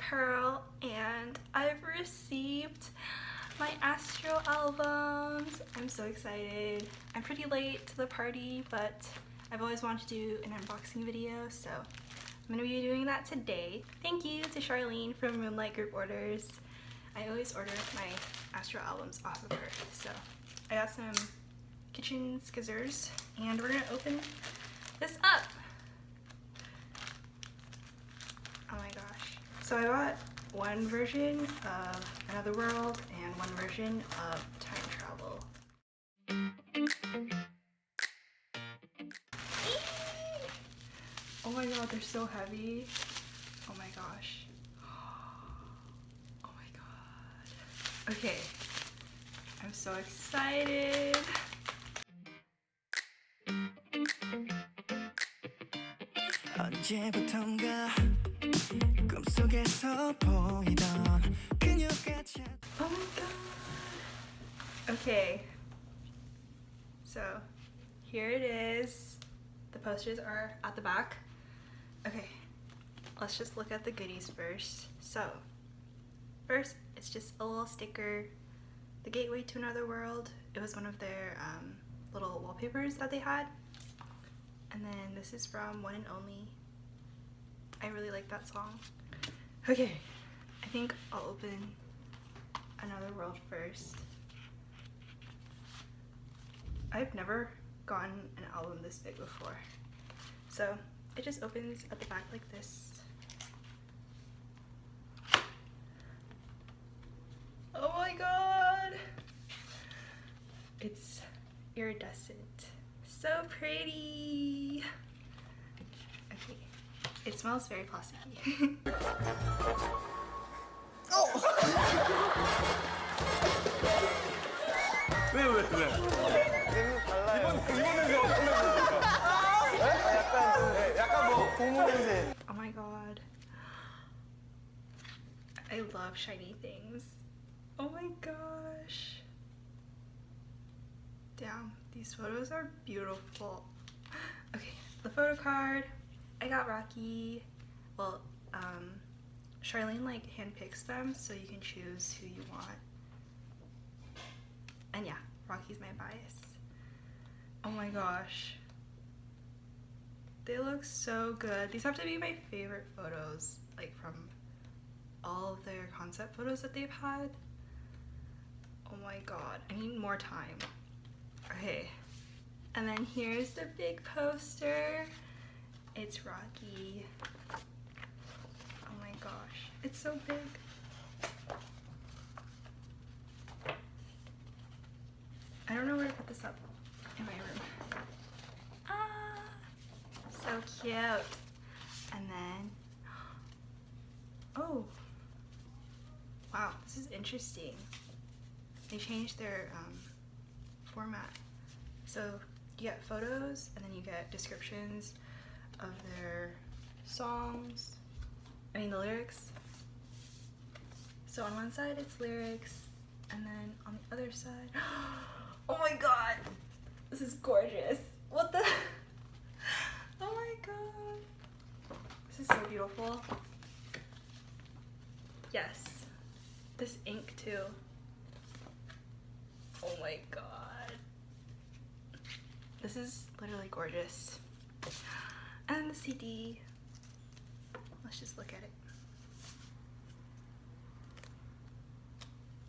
Pearl and I've received my Astro albums. I'm so excited. I'm pretty late to the party, but I've always wanted to do an unboxing video, so I'm gonna be doing that today. Thank you to Charlene from Moonlight Group Orders. I always order my Astro albums off of her. So I got some kitchen scissors and we're gonna open this up. Oh my gosh. So I bought one version of Another World and one version of Time Travel. Oh my god, they're so heavy. Oh my gosh. Oh my god. Okay. I'm so excited. 언제부턴가 꿈속에서 보이던 그녀같이. Oh my god. Okay. So, here it is. The posters are at the back. Okay. Let's just look at the goodies first. So, first, it's just a little sticker. The Gateway to Another World. It was one of their little wallpapers that they had. And then this is from One and Only. I really like that song. Okay, I think I'll open Another World first. I've never gotten an album this big before. So it just opens at the back like this. Oh my god! It's iridescent. So pretty! Okay, it smells very plasticky. Oh! 왜? 약간 뭐 고무 냄새. Oh my god. I love shiny things. Oh my gosh. Damn, these photos are beautiful. Okay, the photo card. I got Rocky. Well, Charlene like handpicks them, so you can choose who you want. And yeah, Rocky's my bias. Oh my gosh. They look so good. These have to be my favorite photos, like from all of their concept photos that they've had. Oh my god, I need more time. Okay, and then here's the big poster. It's Rocky. Oh my gosh, it's so big. I don't know where to put this up in my room. Ah, so cute. And then, oh, wow, this is interesting. They changed their format. So you get photos and then you get descriptions of their songs, I mean the lyrics. So on one side it's lyrics, and then on the other side, oh my god, this is gorgeous. What the, oh my god, this is so beautiful. Yes, this ink too. Oh my god. This is literally gorgeous. And the CD. Let's just look at it.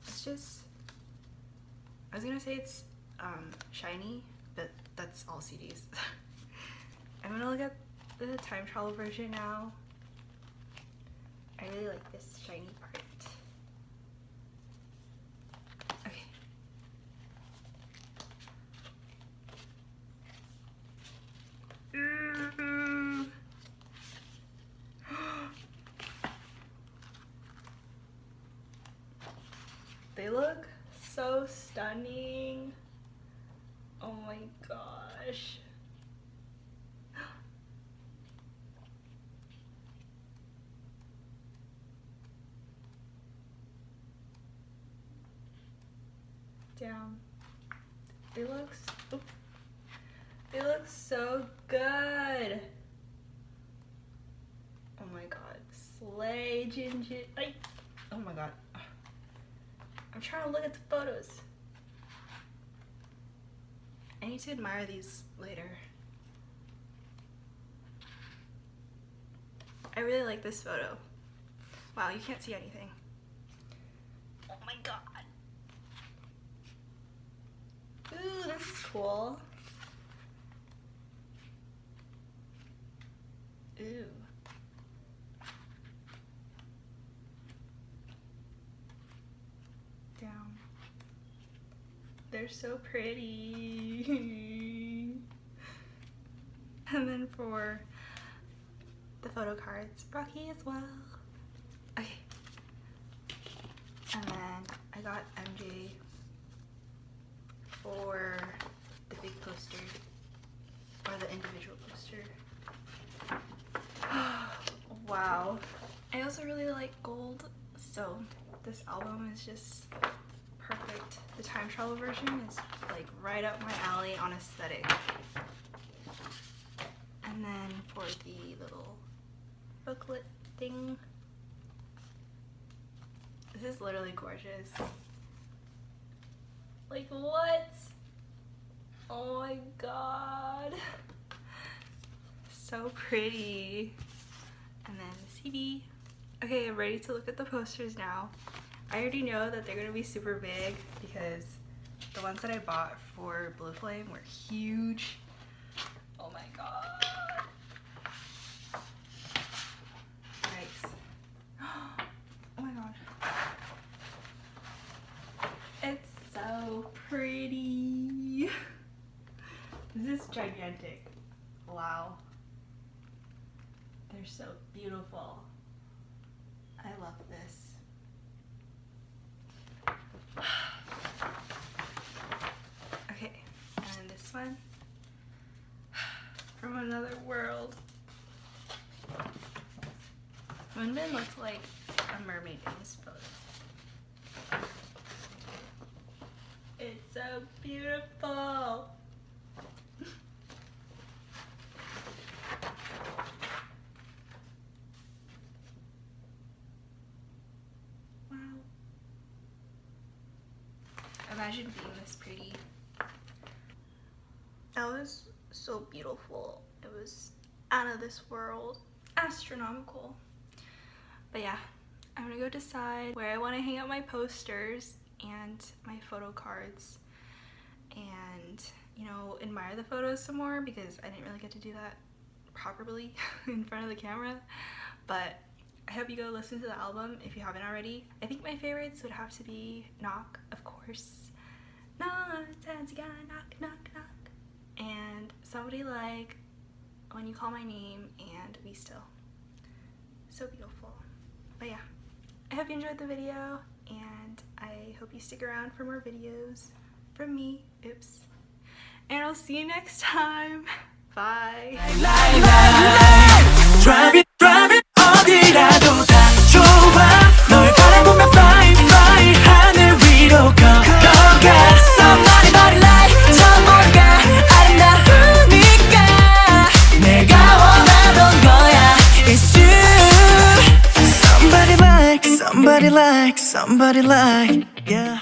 It's just, I was gonna say it's shiny, but that's all CDs. I'm gonna look at the time travel version now. I really like this shiny part. They look so stunning. Oh my gosh. Damn. It looks, oops. It looks so good. Oh my god, slay, Ginger. Like, oh my god. I'm trying to look at the photos. I need to admire these later. I really like this photo. Wow, you can't see anything. Oh my god. Ooh, this is cool. Ooh. Down. They're so pretty. And then for the photo cards, Rocky as well. Okay. And then I got MJ for the big poster, or the individual poster. Wow. I also really like gold, so this album is just perfect. The time travel version is like right up my alley on aesthetic. And then for the little booklet thing, this is literally gorgeous. Like, what? Oh my god. So pretty. And then the CD. Okay, I'm ready to look at the posters now. I already know that they're gonna be super big because the ones that I bought for Blue Flame were huge. Oh my god. Nice. Oh my god. It's so pretty. This is gigantic. Wow. They're so beautiful. I love this. Okay, and this one. From Another World. Moonbin looks like a mermaid in this photo. It's so beautiful. Wow. Imagine being this pretty. That was so beautiful. It was out of this world. Astronomical. But yeah, I'm gonna go decide where I want to hang out my posters and my photo cards, and you know, admire the photos some more because I didn't really get to do that properly in front of the camera. But I hope you go listen to the album if you haven't already. I think my favorites would have to be Knock, of course. Knock, knock, knock, knock. And Somebody Like When You Call My Name and We Still. So beautiful. But yeah, I hope you enjoyed the video, and I hope you stick around for more videos from me. Oops. And I'll see you next time. Bye. Drive it, 어디라도 다 좋아. 널 바라보며 fly, fly 하늘 위로 걸어가. Somebody like 천문가 아름다우니까 내가 원하던 거야. It's you. Somebody like, yeah.